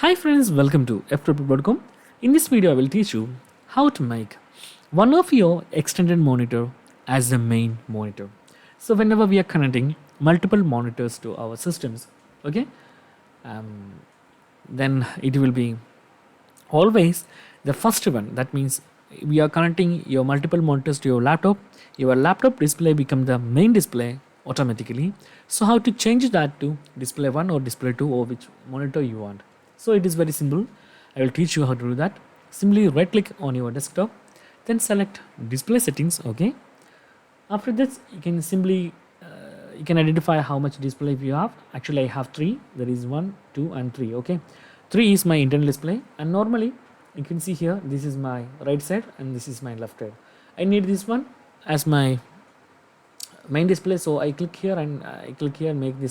Hi friends, welcome to Ftopreview.com. In this video, I will teach you how to make one of your extended monitor as the main monitor. So whenever we are connecting multiple monitors to our systems, okay, then it will be always the first one. That means we are connecting your multiple monitors to your laptop. Your laptop display become the main display automatically. So how to change that to display 1 or display 2 or which monitor you want. So it is very simple. I will teach you how to do that. Simply right click on your desktop, then select display settings. Okay, after this you can simply you can identify how much display you have. Actually I have 3. There is 1, 2 and 3. Okay, 3 is my internal display, and normally you can see here this is my right side and this is my left side. I need this one as my main display, so I click here and I click here and make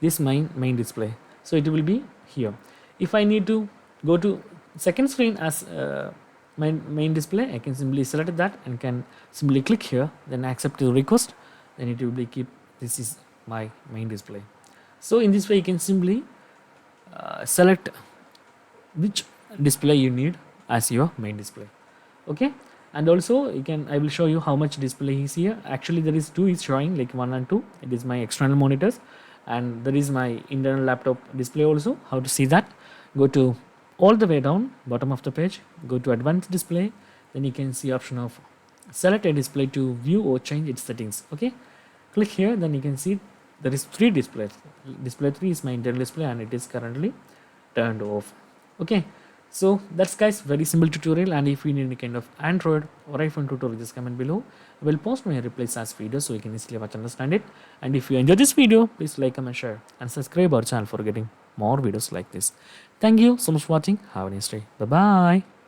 this my main display, so it will be here. If I need to go to second screen as my main display, I can simply select that and can simply click here, then accept the request, then it will be keep this is my main display. So in this way you can simply select which display you need as your main display. Okay, and also you can I will show you how much display is here. Actually there is 2 is showing, like 1 and 2. It is my external monitors, and there is my internal laptop display also. How to see that? Go to all the way down bottom of the page, go to advanced display, then you can see option of select a display to view or change its settings. Okay, click here, then you can see there is 3 displays. Display 3 is my internal display and it is currently turned off. Okay, so that's guys very simple tutorial, and if you need any kind of Android or iPhone tutorial, just comment below. I will post my replies as videos so you can easily watch and understand it. And if you enjoyed this video, please like, comment, share and subscribe our channel for getting more videos like this. Thank you so much for watching. Have a nice day. Bye bye.